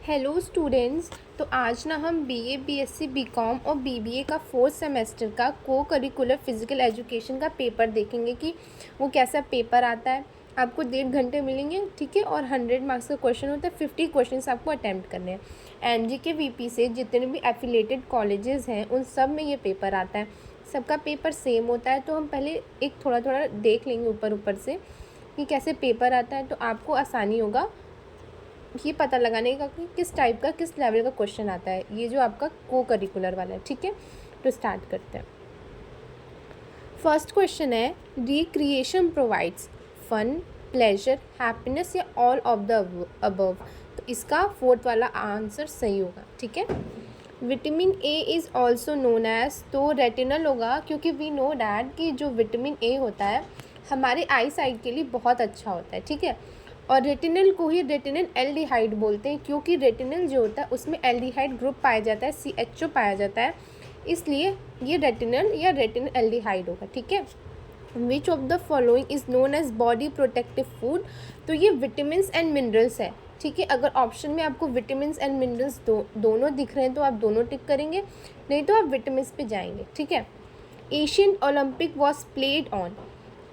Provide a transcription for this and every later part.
Hello students. तो आज ना हम बीए, बीएससी, बीकॉम और बीबीए का फोर्थ सेमेस्टर का को करिकुलर फिज़िकल एजुकेशन का पेपर देखेंगे कि वो कैसा पेपर आता है। आपको 1.5 घंटे मिलेंगे, ठीक है, और 100 मार्क्स का क्वेश्चन होता है। 50 क्वेश्चंस आपको अटैम्प्ट करने हैं। एनजीके वीपी से जितने भी एफिलेटेड कॉलेजेस हैं उन सब में ये पेपर आता है। सबका पेपर सेम होता है। तो हम पहले एक थोड़ा थोड़ा देख लेंगे ऊपर ऊपर से कि कैसे पेपर आता है, तो आपको आसानी होगा ये पता लगाने का कि किस टाइप का, किस लेवल का क्वेश्चन आता है। ये जो आपका को करिकुलर वाला है, ठीक है। तो स्टार्ट करते हैं। फर्स्ट क्वेश्चन है, recreation provides fun, pleasure, happiness या ऑल ऑफ द अबव। तो इसका फोर्थ वाला आंसर सही होगा, ठीक है। Vitamin A is also known as, तो रेटिनल होगा, क्योंकि वी नो डैट कि जो विटामिन ए होता है हमारे आई साइट के लिए बहुत अच्छा होता है, ठीक है। और रेटिनल को ही रेटिनल एल्डिहाइड बोलते हैं, क्योंकि रेटिनल जो होता है उसमें एल्डिहाइड ग्रुप पाया जाता है, CHO पाया जाता है, इसलिए ये रेटिनल या रेटिनल एल्डिहाइड होगा, ठीक है। Which of the following is known as body protective food. तो ये विटामिन्स एंड मिनरल्स है, ठीक है। अगर ऑप्शन में आपको विटामिन्स एंड मिनरल्स दोनों दिख रहे हैं तो आप दोनों टिक करेंगे, नहीं तो आप विटामिन्स पे जाएंगे, ठीक है। Asian Olympic was played on,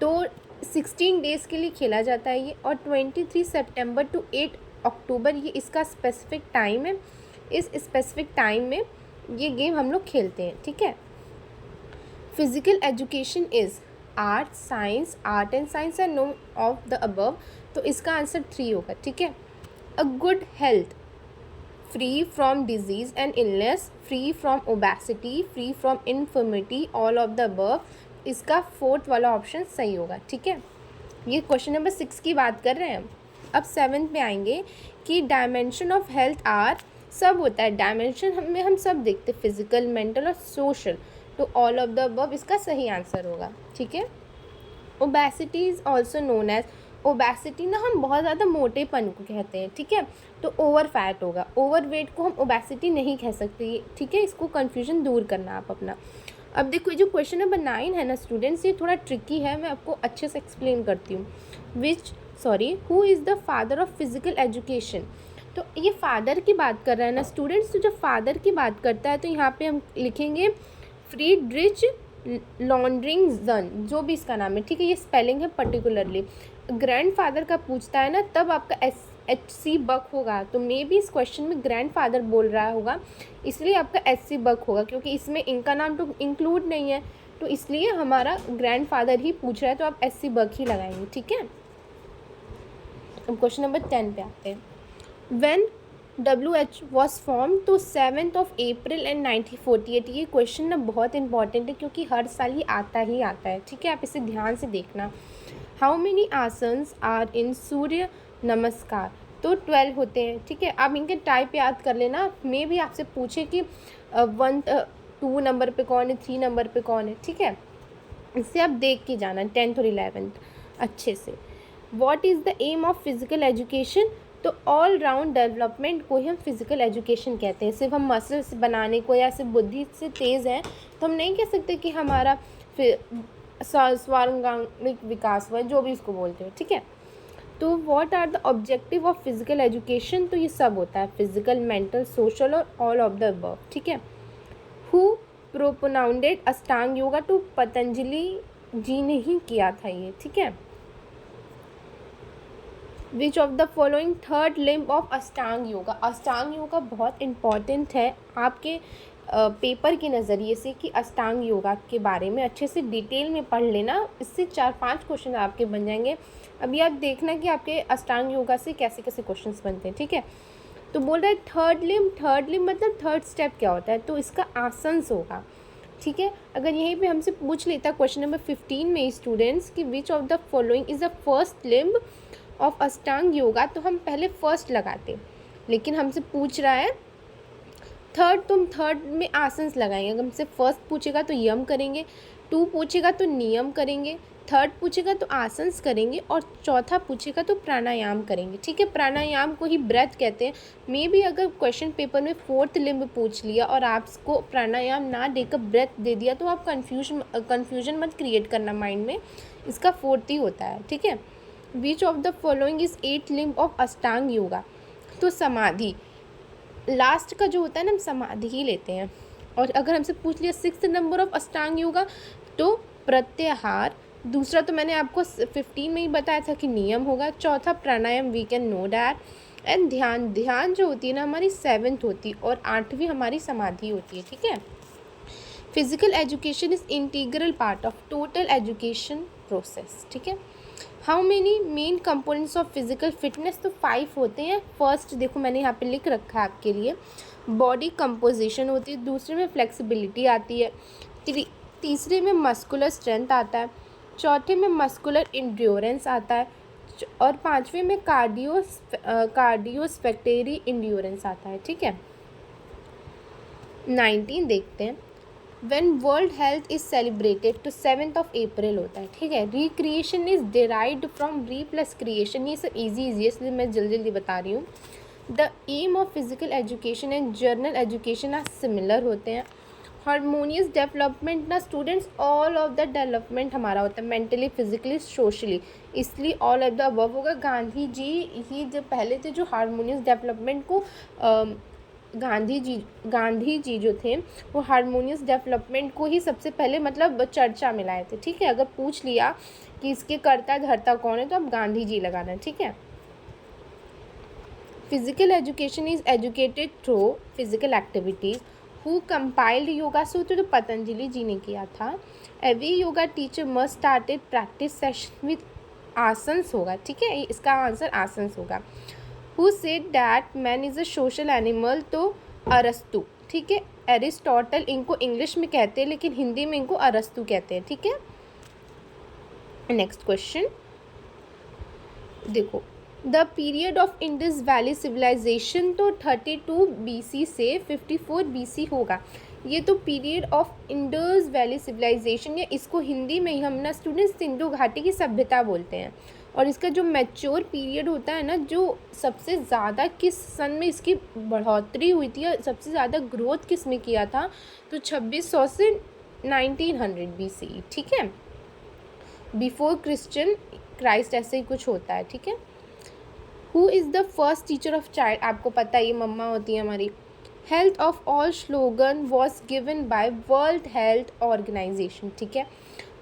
तो 16 डेज़ के लिए खेला जाता है ये, और 23 सितंबर टू 8 अक्टूबर ये इसका स्पेसिफिक टाइम है। इस स्पेसिफिक टाइम में ये गेम हम लोग खेलते हैं, ठीक है। Physical education is art, science, art and science and no of the above. तो इसका आंसर 3 होगा, ठीक है। A good health, free from disease and illness, free from obesity, free from infirmity, all of the above. इसका fourth वाला option सही होगा, ठीक है। ये क्वेश्चन नंबर 6 की बात कर रहे हैं हम। अब 7th में आएंगे कि डायमेंशन ऑफ हेल्थ आर, सब होता है डायमेंशन में, हम सब देखते हैं, फिजिकल, मेंटल और सोशल। तो ऑल ऑफ द अबव इसका सही आंसर होगा, ठीक है। Obesity is also known as, obesity ना हम बहुत ज़्यादा मोटेपन को कहते हैं, ठीक है। तो ओवर फैट होगा, ओवर वेट को हम ओबेसिटी नहीं कह सकते, ठीक है। इसको कन्फ्यूजन दूर करना आप अपना। अब देखो ये जो क्वेश्चन नंबर 9 है ना स्टूडेंट्स, ये थोड़ा ट्रिकी है, मैं आपको अच्छे से एक्सप्लेन करती हूँ। Who is the father of physical education. तो ये फादर की बात कर रहा है ना स्टूडेंट्स, तो जब फादर की बात करता है तो यहाँ पे हम लिखेंगे फ्रीडरिच लॉन्ड्रिंगजन, जो भी इसका नाम है, ठीक है। ये स्पेलिंग है पर्टिकुलरली। ग्रैंडफादर का पूछता है ना तब आपका HC बक होगा, तो मे बी इस क्वेश्चन में ग्रैंडफादर बोल रहा होगा, इसलिए आपका HC बक होगा, क्योंकि इसमें इनका नाम तो इंक्लूड नहीं है, तो इसलिए हमारा ग्रैंडफादर ही पूछ रहा है, तो आप HC बक ही लगाएंगे, ठीक है। अब क्वेश्चन नंबर 10 पे आते हैं। व्हेन WH वॉज फॉर्म, तो 7th of April and 1948। ये क्वेश्चन ना बहुत इंपॉर्टेंट है, क्योंकि हर साल ये आता ही आता है, ठीक है। आप इसे ध्यान से देखना। How many asanas are in Surya Namaskar, तो 12 होते हैं, ठीक है। आप इनके टाइप याद कर लेना, मे भी आपसे पूछे कि 2 नंबर पे कौन है, 3 नंबर पे कौन है, ठीक है। इससे आप देख के जाना 10th और 11th अच्छे से। What is the aim of physical education, तो ऑल राउंड डेवलपमेंट को ही हम फिज़िकल एजुकेशन कहते हैं। सिर्फ हम मसल्स बनाने को या सिर्फ बुद्धि से तेज़ हैं तो हम नहीं कह सकते कि हमारा सर्वांगीण विकास हुआ है, जो भी इसको बोलते हो, ठीक है। तो what are the objective of physical education, तो ये सब होता है, फिजिकल, मेंटल, सोशल और ऑल ऑफ द अबव, ठीक है। हु प्रोपोनाउंडेड अष्टांग योगा, तो पतंजलि जी ने ही किया था ये, ठीक है। Which of the following third limb of अष्टांग योगा, अष्टांग योगा बहुत इंपॉर्टेंट है आपके पेपर के नज़रिए से, कि अष्टांग योगा के बारे में अच्छे से डिटेल में पढ़ लेना, इससे 4-5 क्वेश्चन आपके बन जाएंगे। अभी आप देखना कि आपके अष्टांग योगा से कैसे कैसे क्वेश्चंस बनते हैं, ठीक है। तो बोल रहा है थर्ड लिम्ब मतलब थर्ड स्टेप क्या होता है, तो इसका आसन्स होगा, ठीक है। अगर यहीं पे हमसे पूछ लेता क्वेश्चन नंबर 15 में स्टूडेंट्स कि विच of the following is the first limb of अष्टांग योगा, तो हम पहले फर्स्ट लगाते, लेकिन हमसे पूछ रहा है थर्ड, तुम थर्ड में आसन्स लगाएंगे। अगर हमसे फर्स्ट पूछेगा तो यम करेंगे, 2 पूछेगा तो नियम करेंगे, थर्ड पूछेगा तो आसन्स करेंगे, और चौथा पूछेगा तो प्राणायाम करेंगे, ठीक है। प्राणायाम को ही ब्रेथ कहते हैं। मे भी अगर क्वेश्चन पेपर में 4th लिम्ब पूछ लिया और आपको प्राणायाम ना देकर ब्रेथ दे दिया तो आप कन्फ्यूजन मत क्रिएट करना माइंड में, इसका 4th ही होता है, ठीक है। Which of the following is 8th limb of अष्टांग योगा, तो समाधि, लास्ट का जो होता है ना हम समाधि ही लेते हैं। और अगर हमसे पूछ लिया 6th नंबर ऑफ अष्टांग योगा तो प्रत्याहार, दूसरा तो मैंने आपको 15 में ही बताया था कि नियम होगा, चौथा प्राणायाम, we can know that, and ध्यान जो होती है ना हमारी 7th होती है, और 8वीं हमारी समाधि होती है। ठीक है, physical education is integral part of total education process. ठीक है, how many main components of physical fitness, तो 5 होते हैं। फर्स्ट देखो मैंने यहाँ पे लिख रखा है आपके लिए, बॉडी कंपोजिशन होती है, दूसरे में फ्लेक्सिबिलिटी आती है, तीसरे में मस्कुलर स्ट्रेंथ आता है, चौथे में मस्कुलर इंड्योरेंस आता है, और 5वें में कार्डियोस्पेक्टेरी इंड्योरेंस आता है। ठीक है, 19 देखते हैं। When World Health is celebrated तो 7th of April होता है। ठीक है, रिक्रिएशन इज डिराइव्ड फ्रॉम री प्लस क्रिएशन, ये सब इजी है इसलिए मैं जल्दी जल्दी बता रही हूँ। The aim of physical education and general education are similar होते हैं। हारमोनियस डेवलपमेंट ना students, all of the development हमारा होता है मेंटली, फिजिकली, सोशली, इसलिए ऑल ऑफ द अबव होगा। गांधी जी ही जब पहले थे जो हारमोनियस डेवलपमेंट को गांधी जी जो थे वो हारमोनियस डेवलपमेंट को ही सबसे पहले मतलब चर्चा में लाए थे। ठीक है, अगर पूछ लिया कि इसके कर्ता धर्ता कौन है तो अब गांधी जी लगाना है। ठीक है, physical education is educated through physical activities. Who compiled yoga सूत्र, तो पतंजलि जी ने किया था। Every yoga teacher must started practice session with asanas होगा। ठीक है, इसका आंसर आसन्स होगा। Who said that man is a social animal, तो अरस्तु। ठीक है, एरिस्टोटल इनको इंग्लिश में कहते हैं लेकिन हिंदी में इनको अरस्तु कहते हैं। ठीक है, नेक्स्ट क्वेश्चन देखो, the period of Indus valley civilisation तो 32 BC से 54 BC होगा। ये तो period of Indus valley civilisation, या इसको हिंदी में ही हम ना स्टूडेंट्स सिंधु घाटी की सभ्यता बोलते हैं। और इसका जो मैच्योर पीरियड होता है ना, जो सबसे ज़्यादा किस सन में इसकी बढ़ोतरी हुई थी या सबसे ज़्यादा ग्रोथ किस में किया था, तो 2600 से 1900 BC। ठीक है, बिफोर क्रिश्चियन क्राइस्ट ऐसे ही कुछ होता है। ठीक है, who is the first teacher of child, आपको पता है ये मम्मा होती है हमारी। Health of all slogan was given by World Health Organisation. ठीक है,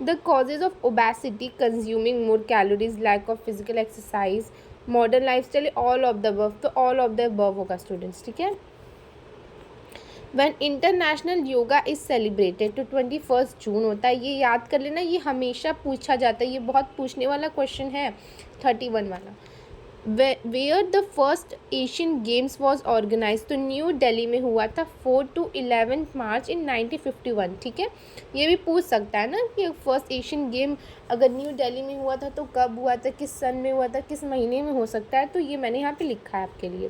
the causes of obesity, consuming more calories, lack of physical exercise, modern life style, all of the above, तो ऑल ऑफ द अबव होगा students. ठीक है, when international yoga is celebrated तो 21 जून होता है। ये याद कर लेना, ये हमेशा पूछा जाता है, ये बहुत पूछने वाला क्वेश्चन है 31 वाला। Where the first Asian Games was organise, तो न्यू दिल्ली में हुआ था 4 to 11 मार्च इन 1951। ठीक है, ये भी पूछ सकता है ना कि फर्स्ट एशियन गेम अगर न्यू दिल्ली में हुआ था तो कब हुआ था, किस सन में हुआ था, किस महीने में हो सकता है, तो ये मैंने यहाँ पे लिखा है आपके लिए।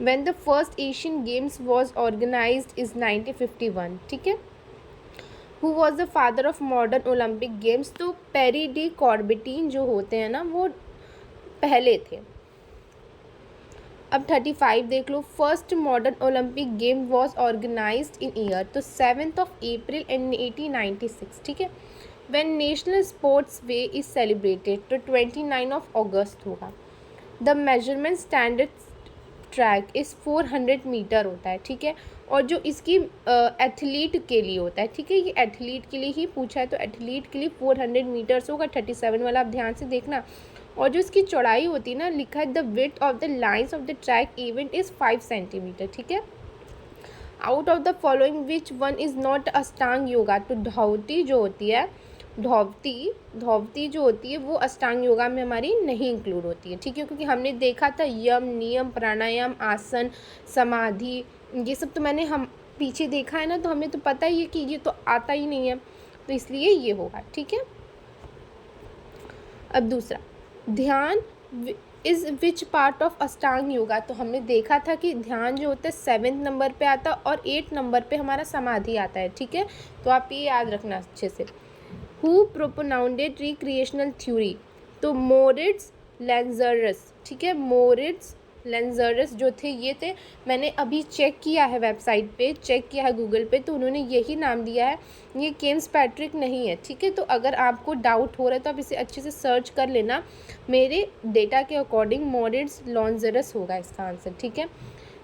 When the first Asian Games was organised is 1951। ठीक है, who was the father of modern Olympic Games, तो पेरी डी कॉर्बिटीन जो होते हैं ना वो पहले थे। अब 35 देख लो, first modern Olympic game was organised in year, तो 7th of April in 1896। ठीक है, when national sports day is celebrated तो 29 of August होगा। The measurement standard track is 400 metre होता है। ठीक है, और जो इसकी एथलीट के लिए होता है। ठीक है, ये एथलीट के लिए ही पूछा है तो एथलीट के लिए 400 मीटर्स होगा। 37 वाला आप ध्यान से देखना। और जो इसकी चौड़ाई होती है ना, लिखा है the width of the lines of the track event is 5 centimetre. ठीक है, out of the following which one is not अष्टांग योगा, तो धावती जो होती है, धावती जो होती है वो अष्टांग योगा में हमारी नहीं इंक्लूड होती है। ठीक है, क्योंकि हमने देखा था यम, नियम, प्राणायाम, आसन, समाधि, ये सब तो मैंने हम पीछे देखा है ना, तो हमें तो पता ही है कि ये तो आता ही नहीं है, तो इसलिए ये होगा। ठीक है, अब दूसरा, ध्यान इज विच पार्ट ऑफ अष्टांग योगा, तो हमने देखा था कि ध्यान जो होता है 7th नंबर पे आता है और 8th नंबर पे हमारा समाधि आता है। ठीक है, तो आप ये याद रखना अच्छे से। हु प्रोपोनाउंडेड रिक्रिएशनल थ्योरी, तो मोरिट्स लेंजरस। ठीक है, मोरिट्स लेंजरस जो थे ये थे, मैंने अभी चेक किया है वेबसाइट पे, चेक किया है गूगल पे, तो उन्होंने यही नाम दिया है, ये केम्स पैट्रिक नहीं है। ठीक है, तो अगर आपको डाउट हो रहा है तो आप इसे अच्छे से सर्च कर लेना। मेरे डेटा के अकॉर्डिंग मोरिट्स लेंजरस होगा इसका आंसर। ठीक है,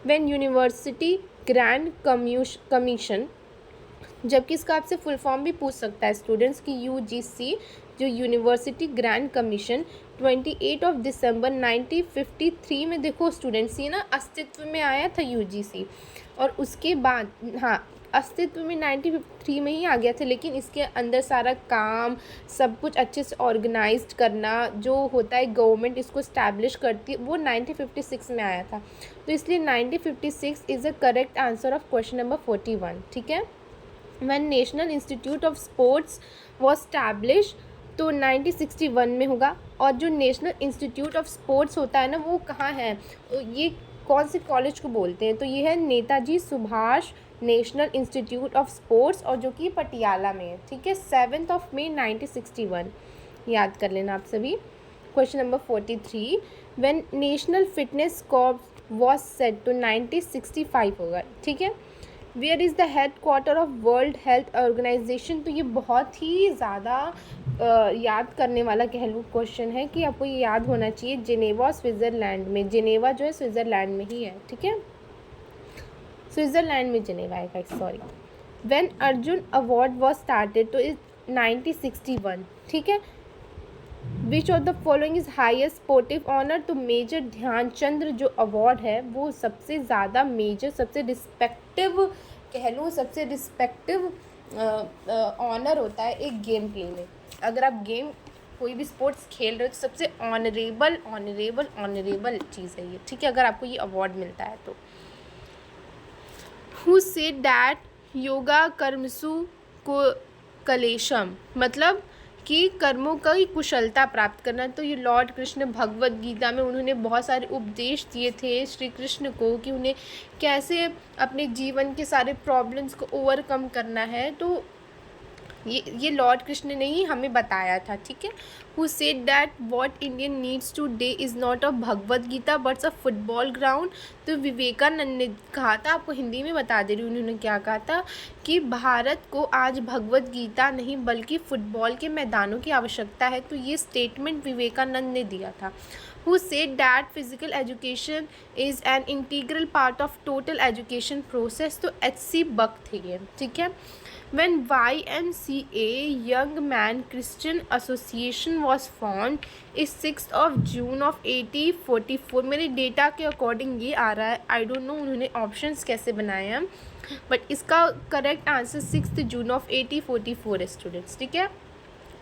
व्हेन यूनिवर्सिटी ग्रैंड कमीशन, जबकि इसका आपसे फुल फॉर्म भी पूछ सकता है स्टूडेंट्स की यूजीसी, जो यूनिवर्सिटी ग्रैंड कमीशन 28 दिसंबर 1953 में, देखो स्टूडेंट्स ये ना अस्तित्व में आया था यूजीसी, और उसके बाद हाँ अस्तित्व में 1953 में ही आ गया था, लेकिन इसके अंदर सारा काम सब कुछ अच्छे से ऑर्गेनाइज्ड करना जो होता है, गवर्नमेंट इसको इस्टेब्लिश करती है, वो 1956 में आया था। तो इसलिए 1956 is a correct answer of question number 41, ठीक है। When national institute of sports was establish, तो 1961 में होगा। और जो नेशनल इंस्टीट्यूट ऑफ स्पोर्ट्स होता है ना, वो कहाँ है, ये कौन से कॉलेज को बोलते हैं, तो ये है Netaji Subhash national institute of sports, और जो कि पटियाला में है, ठीक है। 7 मई 1961 याद कर लेना आप सभी। Question number 43, when National Fitness Corps was set, तो 1965 होगा, ठीक है। Where is the head quarter of World Health Organisation, तो ये बहुत ही ज़्यादा याद करने वाला कह लूँ क्वेश्चन है कि आपको ये याद होना चाहिए। जिनेवा स्विट्ज़रलैंड में, जिनेवा जो है स्विट्ज़रलैंड में ही है, ठीक है, स्विट्ज़रलैंड में जिनेवा है guys, sorry. When Arjun award was started, तो इज 1961, ठीक है। Which of the following is highest sportive honour, तो मेजर ध्यानचंद्र जो अवार्ड है वो सबसे ज़्यादा मेजर, सबसे रिस्पेक्टिव कह लूँ, सबसे रिस्पेक्टिव ऑनर होता है एक गेम प्ले में। अगर आप गेम कोई भी स्पोर्ट्स खेल रहे हो तो सबसे ऑनरेबल ऑनरेबल ऑनरेबल चीज़ है ये, ठीक है, अगर आपको ये अवार्ड मिलता है तो। हु सेड दैट योगा कर्मसु को कलेशम, मतलब कि कर्मों का ही कुशलता प्राप्त करना। तो ये लॉर्ड कृष्ण भगवत गीता में उन्होंने बहुत सारे उपदेश दिए थे श्री कृष्ण को कि उन्हें कैसे अपने जीवन के सारे प्रॉब्लम्स को ओवरकम करना है, तो ये लॉर्ड कृष्ण ने ही हमें बताया था, ठीक है। Who said that what Indian needs today is not a Bhagavad Gita buts a football ground, तो विवेकानंद ने कहा था, आपको हिंदी में बता दे रही हूँ उन्होंने क्या कहा था, कि भारत को आज भगवत गीता नहीं बल्कि फुटबॉल के मैदानों की आवश्यकता है। तो ये स्टेटमेंट विवेकानंद ने दिया था। Who said that physical education is an integral part of total education process, तो HC बक थे ये, ठीक है। When YMCA Young Man Christian Association was formed is 6 June 1844, मेरे डेटा के अकॉर्डिंग ये आ रहा है, आई डोंट नो उन्होंने ऑप्शंस कैसे बनाए हैं, बट इसका करेक्ट आंसर 6 जून 1844 है स्टूडेंट्स, ठीक है।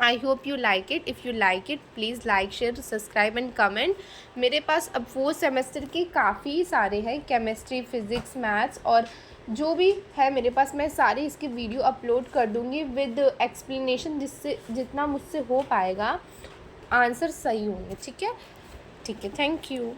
I hope you like it. If you like it please like share subscribe and comment. मेरे पास अब 4 सेमेस्टर के काफ़ी सारे हैं, केमिस्ट्री फिज़िक्स मैथ्स और जो भी है मेरे पास, मैं सारी इसकी वीडियो अपलोड कर दूँगी विद एक्सप्लेनेशन, जिससे जितना मुझसे हो पाएगा आंसर सही होंगे, ठीक है। ठीक है, थैंक यू।